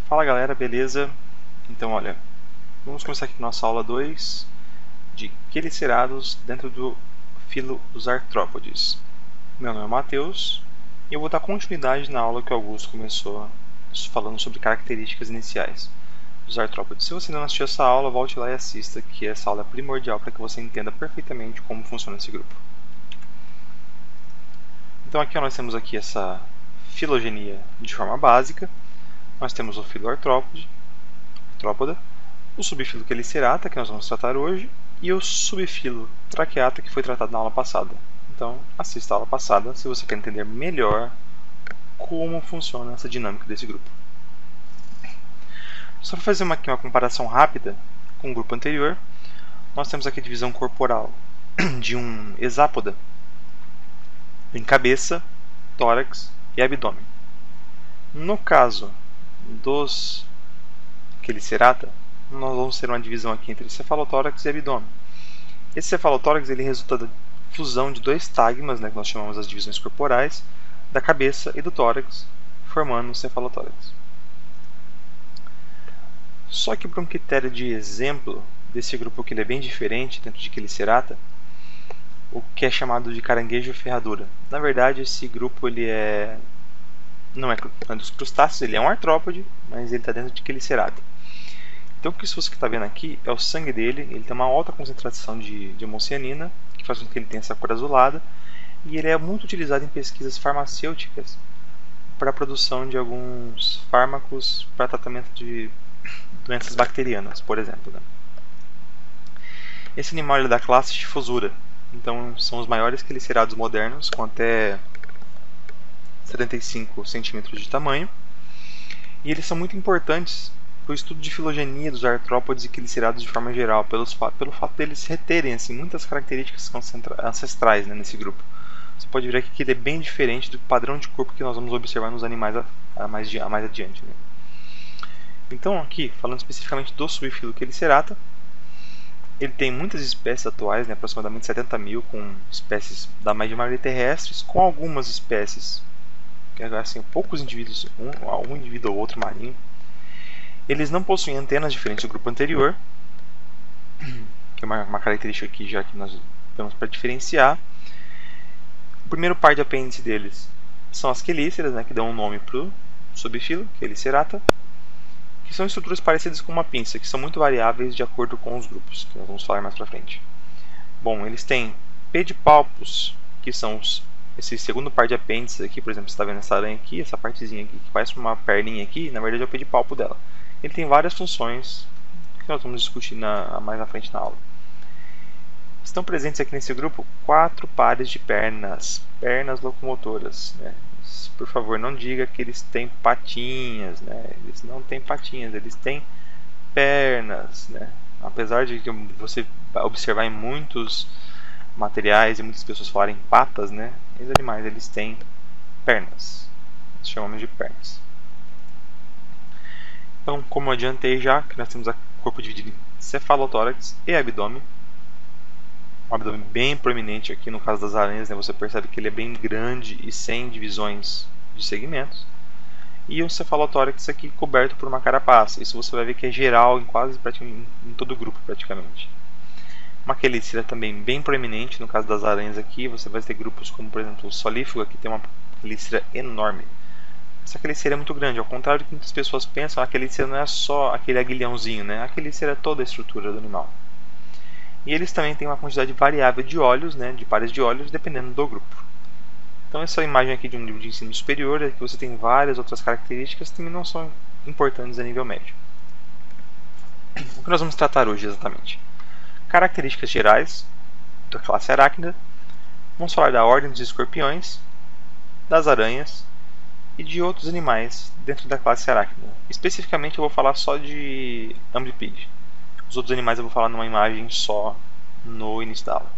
Fala galera, beleza? Então olha, vamos começar aqui nossa aula 2 de quelicerados dentro do filo dos artrópodes. Meu nome é Matheus e eu vou dar continuidade na aula que o Augusto começou falando sobre características iniciais dos artrópodes. Se você não assistiu essa aula, volte lá e assista, que essa aula é primordial para que você entenda perfeitamente como funciona esse grupo. Então aqui nós temos aqui essa filogenia de forma básica. Nós temos o filo artrópoda, o subfilo quelicerata, que nós vamos tratar hoje, e o subfilo traqueata, que foi tratado na aula passada. Então, assista a aula passada se você quer entender melhor como funciona essa dinâmica desse grupo. Só para fazer uma comparação rápida com o grupo anterior, nós temos aqui a divisão corporal de um hexápoda em cabeça, tórax e abdômen. No caso dos quelicerata, nós vamos ter uma divisão aqui entre cefalotórax e abdômen. Esse cefalotórax ele resulta da fusão de dois tagmas, que nós chamamos as divisões corporais, da cabeça e do tórax, formando o cefalotórax. Só que para um critério de exemplo desse grupo que ele é bem diferente dentro de quelicerata, o que é chamado de caranguejo ferradura. Na verdade, esse grupo ele não é dos crustáceos, ele é um artrópode, mas ele está dentro de quelicerata. Então, o que você está vendo aqui é o sangue dele. Ele tem uma alta concentração de hemocianina, que faz com que ele tenha essa cor azulada, e ele é muito utilizado em pesquisas farmacêuticas para a produção de alguns fármacos para tratamento de doenças bacterianas, por exemplo. Esse animal é da classe Schiphosura, então são os maiores quelicerados modernos, com até 75 centímetros de tamanho, e eles são muito importantes para o estudo de filogenia dos artrópodes e quelicerados de forma geral, pelo fato deles reterem assim, muitas características ancestrais nesse grupo. Você pode ver aqui que ele é bem diferente do padrão de corpo que nós vamos observar nos animais mais adiante. Então aqui, falando especificamente do subfilo quelicerata, ele tem muitas espécies atuais, aproximadamente 70 mil, com espécies da maioria terrestres, com algumas espécies, assim, poucos indivíduos, um indivíduo ou outro marinho. Eles não possuem antenas diferentes do grupo anterior, que é uma característica aqui já que nós temos para diferenciar. O primeiro par de apêndice deles são as quelíceras, que dão um nome para o subfilo, quelicerata, que são estruturas parecidas com uma pinça, que são muito variáveis de acordo com os grupos, que nós vamos falar mais para frente. Bom, eles têm pedipalpos, que são esse segundo par de apêndices aqui, por exemplo, você está vendo essa aranha aqui, essa partezinha aqui, que parece uma perninha aqui, na verdade é o pedipalpo dela. Ele tem várias funções que nós vamos discutir mais à frente na aula. Estão presentes aqui nesse grupo 4 pares de pernas locomotoras. Por favor, não diga que eles têm patinhas. Eles não têm patinhas, eles têm pernas. Apesar de que você observar em muitos materiais e muitas pessoas falarem patas, esses animais eles têm pernas. Nós chamamos de pernas. Então, como eu adiantei já, que nós temos o corpo dividido em cefalotórax e abdômen. Um abdômen bem proeminente aqui no caso das aranhas, você percebe que ele é bem grande e sem divisões de segmentos. E um cefalotórax aqui coberto por uma carapaça. Isso você vai ver que é geral em todo o grupo praticamente. Uma quelícera também bem proeminente, no caso das aranhas aqui, você vai ter grupos como por exemplo o solífuga, que tem uma quelícera enorme. Essa quelícera é muito grande, ao contrário do que muitas pessoas pensam, a quelícera não é só aquele aguilhãozinho, a quelícera é toda a estrutura do animal. E eles também têm uma quantidade variável de olhos, de pares de olhos, dependendo do grupo. Então essa imagem aqui de um livro de ensino superior é que você tem várias outras características que também não são importantes a nível médio. O que nós vamos tratar hoje exatamente? Características gerais da classe arachnida. Vamos falar da ordem dos escorpiões, das aranhas e de outros animais dentro da classe arachnida. Especificamente eu vou falar só de ambipede. Os outros animais eu vou falar numa imagem só no início da aula.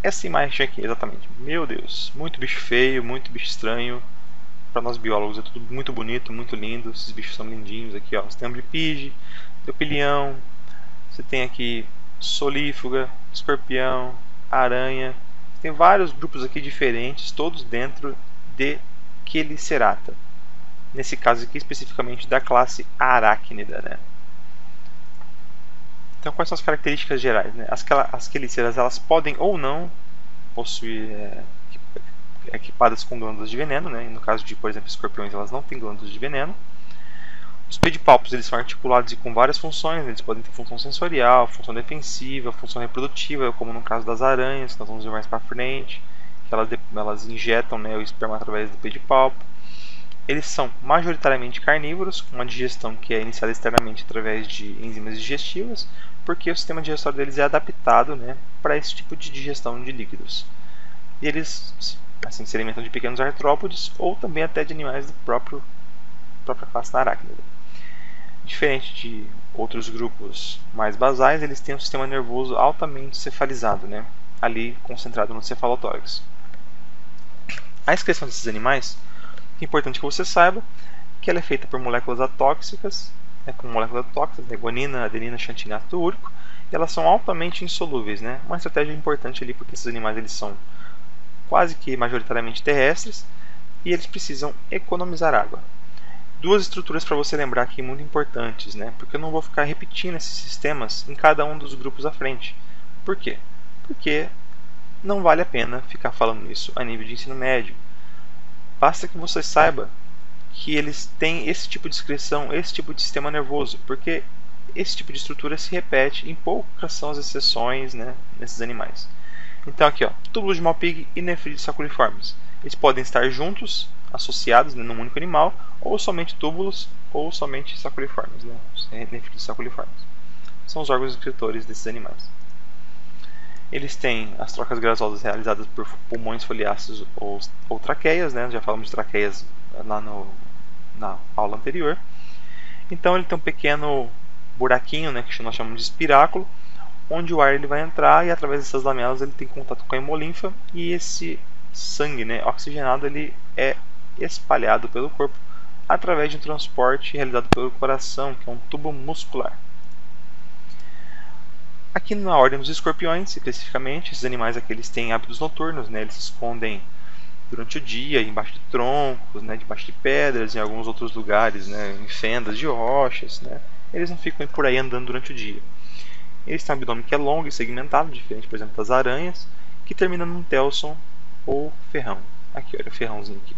Essa imagem aqui, exatamente. Meu Deus, muito bicho feio, muito bicho estranho. Para nós biólogos é tudo muito bonito, muito lindo. Esses bichos são lindinhos aqui, ó. Você tem ambipede, opilião, você tem aqui solífuga, escorpião, aranha. Tem vários grupos aqui diferentes, todos dentro de quelicerata. nesse caso aqui especificamente da classe arachnida, né? Então, quais são as características gerais, né? As quelíceras, elas podem ou não possuir equipadas com glândulas de veneno, né? No caso de, por exemplo, escorpiões, elas não têm glândulas de veneno. Os pedipalpos, eles são articulados e com várias funções, eles podem ter função sensorial, função defensiva, função reprodutiva, como no caso das aranhas, que nós vamos ver mais para frente, que elas injetam, né, o esperma através do pedipalpo. Eles são majoritariamente carnívoros, com uma digestão que é iniciada externamente através de enzimas digestivas, porque o sistema digestório deles é adaptado, né, para esse tipo de digestão de líquidos. E eles assim, se alimentam de pequenos artrópodes ou também até de animais da própria classe arachnida. Diferente de outros grupos mais basais, eles têm um sistema nervoso altamente cefalizado, né, ali concentrado no cefalotórax. A excreção desses animais, é importante que você saiba que ela é feita por moléculas atóxicas, com moléculas tóxicas, né, guanina, adenina, xantina, ácido úrico, e elas são altamente insolúveis, né? Uma estratégia importante ali porque esses animais eles são quase que majoritariamente terrestres e eles precisam economizar água. Duas estruturas para você lembrar aqui muito importantes, né? Porque eu não vou ficar repetindo esses sistemas em cada um dos grupos à frente. Por quê? Porque não vale a pena ficar falando isso a nível de ensino médio. Basta que você saiba que eles têm esse tipo de excreção, esse tipo de sistema nervoso, porque esse tipo de estrutura se repete em poucas são as exceções, né, nesses animais. Então aqui, ó, túbulos de Malpighi e nefrídeos saculiformes. Eles podem estar juntos, associados, né, num único animal, ou somente túbulos, ou somente saculiformes, né, nefrídeos saculiformes. São os órgãos excretores desses animais. Eles têm as trocas gasosas realizadas por pulmões foliáceos ou traqueias, né? Já falamos de traqueias lá na aula anterior. Então ele tem um pequeno buraquinho, né, que nós chamamos de espiráculo, onde o ar ele vai entrar e através dessas lamelas ele tem contato com a hemolinfa e esse sangue, né, oxigenado ele é espalhado pelo corpo através de um transporte realizado pelo coração, que é um tubo muscular. Aqui na ordem dos escorpiões, especificamente, esses animais aqui eles têm hábitos noturnos, né? Eles se escondem durante o dia, embaixo de troncos, né? Debaixo de pedras, em alguns outros lugares, né? Em fendas de rochas, né? Eles não ficam por aí andando durante o dia. Eles têm um abdômen que é longo e segmentado, diferente, por exemplo, das aranhas, que termina num telson ou ferrão. Aqui, olha o ferrãozinho aqui.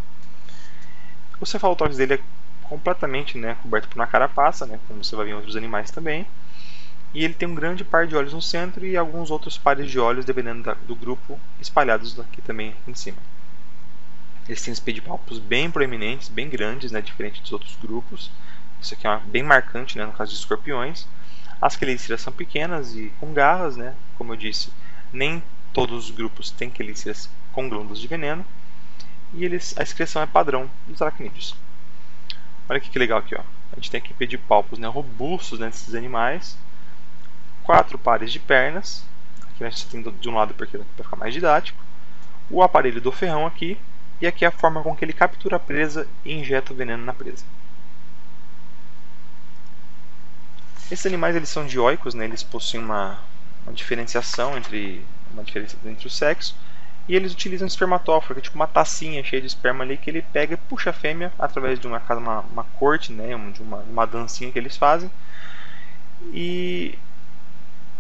O cefalotórax dele é completamente, né, coberto por uma carapaça, né? Como você vai ver em outros animais também. E ele tem um grande par de olhos no centro e alguns outros pares de olhos, dependendo do grupo, espalhados aqui também em cima. Eles têm os pedipalpos bem proeminentes, bem grandes, né, diferente dos outros grupos. Isso aqui é bem marcante, né, no caso de escorpiões. As quelíceras são pequenas e com garras, né, como eu disse, nem todos os grupos têm quelíceras com glândulas de veneno. E a excreção é padrão dos aracnídeos. Olha que legal aqui, ó. A gente tem aqui pedipalpos, né, robustos, né, desses animais. 4 pares de pernas, aqui a gente tem de um lado porque para ficar mais didático, o aparelho do ferrão aqui, e aqui a forma com que ele captura a presa e injeta o veneno na presa. Esses animais eles são dioicos, né? Eles possuem uma diferenciação entre o sexo, e eles utilizam espermatóforo, que é tipo uma tacinha cheia de esperma ali que ele pega e puxa a fêmea através de uma corte, né? de uma dancinha que eles fazem, e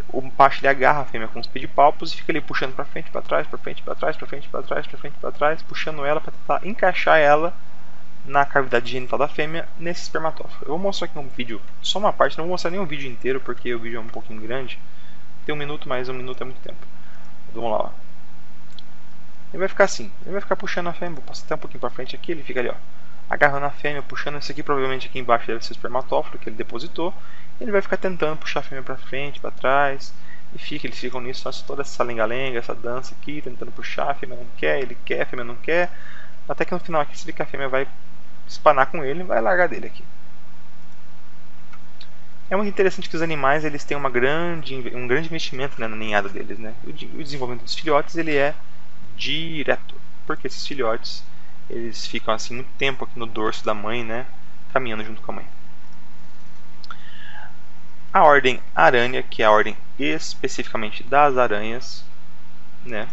o macho ele agarra a fêmea com os pedipalpos e fica ali puxando para frente, para trás, para frente, para trás, para frente, para trás, para frente, para trás, puxando ela para tentar encaixar ela na cavidade genital da fêmea nesse espermatóforo. Eu vou mostrar aqui um vídeo, só uma parte, não vou mostrar nem um vídeo inteiro porque o vídeo é um pouquinho grande. Tem 1 minuto, mas 1 minuto é muito tempo. Vamos lá, ó. Ele vai ficar assim, ele vai ficar puxando a fêmea, vou passar até um pouquinho para frente aqui, ele fica ali, ó, agarrando a fêmea, puxando esse aqui, provavelmente aqui embaixo deve ser o espermatóforo que ele depositou. Ele vai ficar tentando puxar a fêmea para frente, para trás, e eles ficam nisso, toda essa lenga-lenga, essa dança aqui, tentando puxar, a fêmea não quer, ele quer, a fêmea não quer, até que no final aqui você vê que a fêmea vai espanar com ele e vai largar dele aqui. É muito interessante que os animais eles têm um grande investimento, né, na ninhada deles, né? O desenvolvimento dos filhotes ele é direto, porque esses filhotes eles ficam assim muito tempo aqui no dorso da mãe, né, caminhando junto com a mãe. A ordem Arania, que é a ordem especificamente das aranhas, né?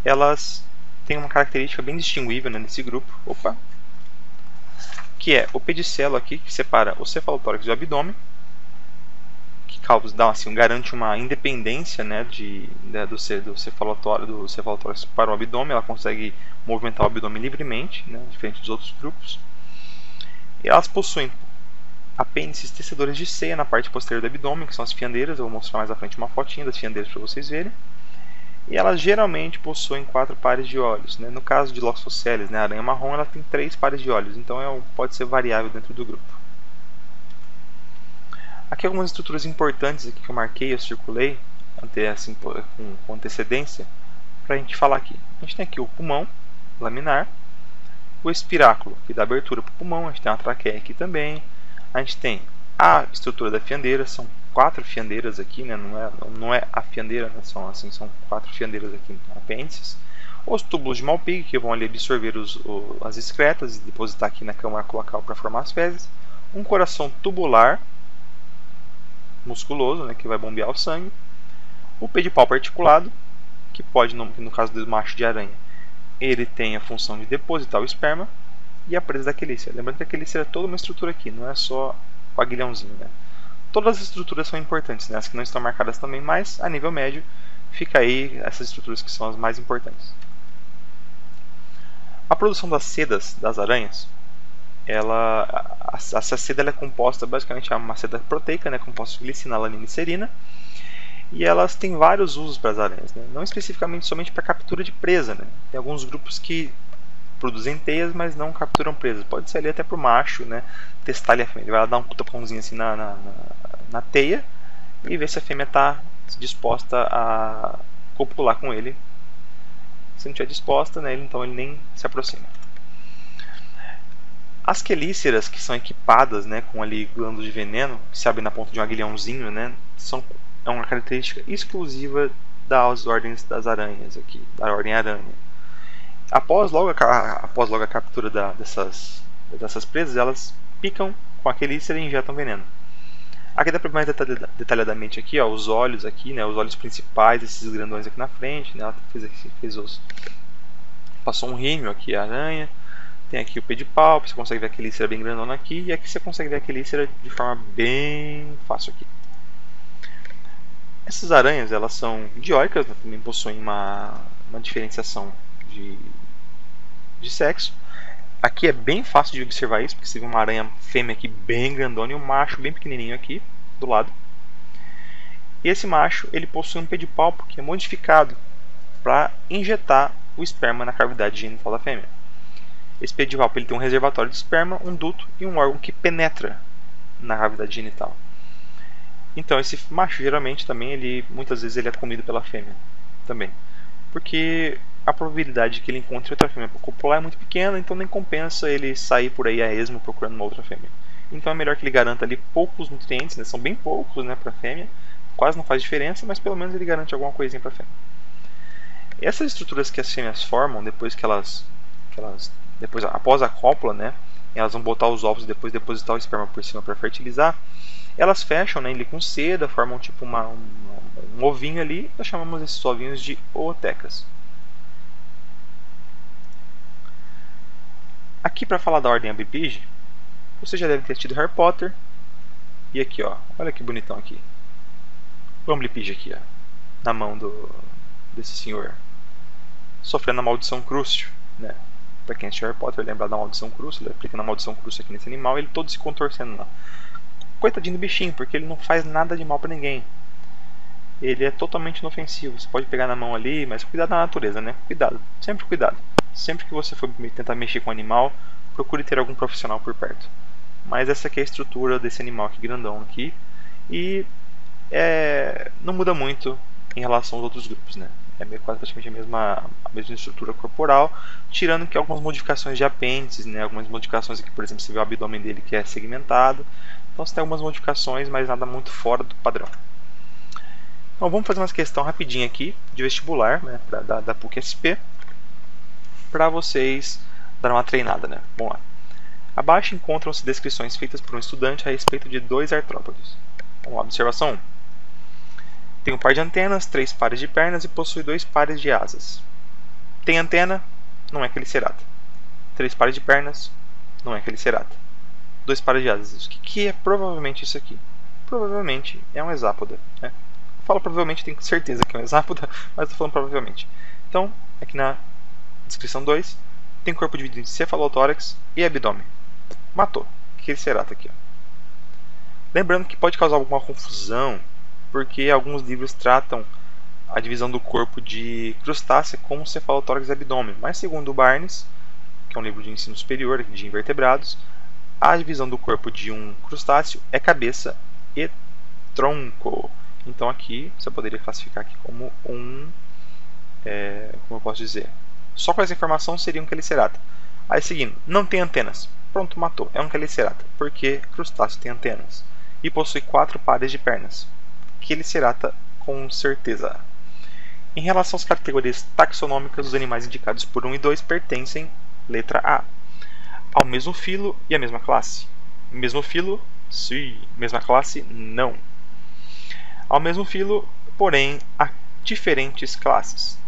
Elas têm uma característica bem distinguível, né, nesse grupo. Opa! que é o pedicelo aqui, que separa o cefalotórax do abdômen, que dá, assim, garante uma independência, né, do cefalotórax para o abdômen. Ela consegue movimentar o abdômen livremente, né, diferente dos outros grupos. E elas possuem apêndices tecedores de ceia na parte posterior do abdômen, que são as fiandeiras. Eu vou mostrar mais à frente uma fotinha das fiandeiras para vocês verem. E elas geralmente possuem 4 pares de olhos, né? No caso de Loxosceles, né, a aranha marrom, ela tem 3 pares de olhos, então pode ser variável dentro do grupo. Aqui algumas estruturas importantes aqui que eu marquei, eu circulei assim, com antecedência, para a gente falar aqui. A gente tem aqui o pulmão laminar, o espiráculo, que dá abertura para o pulmão. A gente tem uma traqueia aqui também. A gente tem a estrutura da fiandeira, são 4 fiandeiras aqui, né? Não é a fiandeira, né? São 4 fiandeiras aqui, apêndices. Os túbulos de Malpighi, que vão ali absorver as excretas e depositar aqui na câmara cloacal para formar as fezes. Um coração tubular musculoso, né? Que vai bombear o sangue. O pedipalpo articulado, que pode, no caso do macho de aranha, ele tem a função de depositar o esperma. E a presa da quelícera. Lembrando que a quelícera é toda uma estrutura aqui, não é só o aguilhãozinho, né? Todas as estruturas são importantes, né? As que não estão marcadas também, mas a nível médio fica aí essas estruturas que são as mais importantes. A produção das sedas das aranhas, essa seda é composta basicamente é uma seda proteica, né? Composta de glicina, alanina e serina. E elas têm vários usos para as aranhas, né? Não especificamente somente para captura de presa, né? Tem alguns grupos que produzem teias, mas não capturam presas. Pode ser ali até para o macho, né, testar ali a fêmea. Ele vai lá dar um tapãozinho assim na teia e ver se a fêmea está disposta a copular com ele. Se não estiver disposta, né, então ele nem se aproxima. As quelíceras, que são equipadas, né, com ali glândulas de veneno, que se abrem na ponta de um aguilhãozinho, né, é uma característica exclusiva das ordens das aranhas aqui, da ordem aranha. Após logo a captura dessas presas, elas picam com a quelícera e injetam veneno. Aqui dá para ver mais detalhadamente aqui, ó, os olhos aqui, né, os olhos principais, esses grandões aqui na frente, né, ela passou um rímel aqui, a aranha. Tem aqui o pedipalpo, você consegue ver a quelícera bem grandona aqui, e aqui você consegue ver a quelícera de forma bem fácil aqui. Essas aranhas, elas são dioicas, né, também possuem uma diferenciação de sexo. Aqui é bem fácil de observar isso, porque você vê uma aranha fêmea aqui bem grandona e um macho bem pequenininho aqui do lado. E esse macho, ele possui um pedipalpo que é modificado para injetar o esperma na cavidade genital da fêmea. Esse pedipalpo ele tem um reservatório de esperma, um duto e um órgão que penetra na cavidade genital. Então esse macho geralmente também, muitas vezes ele é comido pela fêmea também, porque a probabilidade de que ele encontre outra fêmea para copular é muito pequena, então nem compensa ele sair por aí a esmo procurando uma outra fêmea. Então é melhor que ele garanta ali poucos nutrientes, né? São bem poucos, né, para a fêmea, quase não faz diferença, mas pelo menos ele garante alguma coisinha para a fêmea. Essas estruturas que as fêmeas formam após a cópula, né, elas vão botar os ovos e depois depositar o esperma por cima para fertilizar. Elas fecham, né, ele com seda, formam tipo um ovinho ali. Nós chamamos esses ovinhos de ootecas. Aqui para falar da ordem Ambipyge, você já deve ter assistido Harry Potter. E aqui, ó, olha que bonitão aqui. O Ambipyge aqui, ó, na mão desse senhor, sofrendo a maldição Crucio, né? Para quem assistiu Harry Potter lembra da maldição Crucio, ele aplica a maldição Crucio aqui nesse animal, ele todo se contorcendo lá. Coitadinho do bichinho, porque ele não faz nada de mal para ninguém. Ele é totalmente inofensivo. Você pode pegar na mão ali, mas cuidado na natureza, né? Cuidado, sempre cuidado. Sempre que você for tentar mexer com o animal, procure ter algum profissional por perto. Mas essa aqui é a estrutura desse animal aqui grandão aqui. E não muda muito em relação aos outros grupos, né? É quase praticamente a mesma estrutura corporal, tirando que algumas modificações de apêndices, né? Algumas modificações aqui, por exemplo, você vê o abdômen dele que é segmentado. Então você tem algumas modificações, mas nada muito fora do padrão. Então vamos fazer uma questão rapidinha aqui de vestibular, né, da PUC-SP, para vocês dar uma treinada, né? Vamos lá. Abaixo encontram-se descrições feitas por um estudante a respeito de 2 artrópodes. Vamos lá, observação 1. Tem um par de antenas, 3 pares de pernas e possui 2 pares de asas. Tem antena, não é quelicerata. 3 pares de pernas, não é quelicerata. 2 pares de asas. O que é provavelmente isso aqui? Provavelmente é um hexápoda. Né? Eu falo provavelmente, tenho certeza que é um hexápoda, mas estou falando provavelmente. Então, aqui na descrição 2, tem corpo dividido em cefalotórax e abdômen. Matou. Quelicerata aqui. Ó. Lembrando que pode causar alguma confusão, porque alguns livros tratam a divisão do corpo de crustácea como cefalotórax e abdômen. Mas segundo o Barnes, que é um livro de ensino superior de invertebrados, a divisão do corpo de um crustáceo é cabeça e tronco. Então aqui você poderia classificar aqui como como eu posso dizer, só com essa informação seria um quelicerata. Aí seguindo, não tem antenas. Pronto, matou. É um quelicerata, porque crustáceo tem antenas e possui 4 pares de pernas. Quelicerata com certeza. Em relação às categorias taxonômicas, os animais indicados por 1 e 2 pertencem, letra A, ao mesmo filo e à mesma classe. Mesmo filo, sim. Mesma classe, não. Ao mesmo filo, porém, a diferentes classes.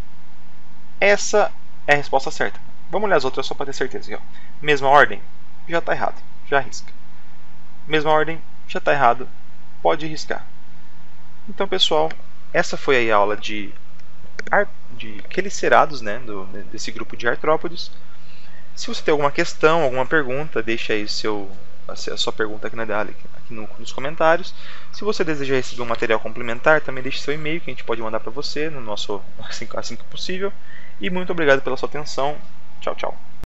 Essa é a resposta certa. Vamos olhar as outras só para ter certeza. Aqui, ó. Mesma ordem, já está errado. Já arrisca. Mesma ordem, já está errado. Pode riscar. Então, pessoal, essa foi aí a aula de quelicerados, né, desse grupo de artrópodes. Se você tem alguma questão, alguma pergunta, deixe aí a sua pergunta aqui, nos comentários. Se você deseja receber um material complementar, também deixe seu e-mail que a gente pode mandar para você no nosso assim que possível. E muito obrigado pela sua atenção. Tchau, tchau.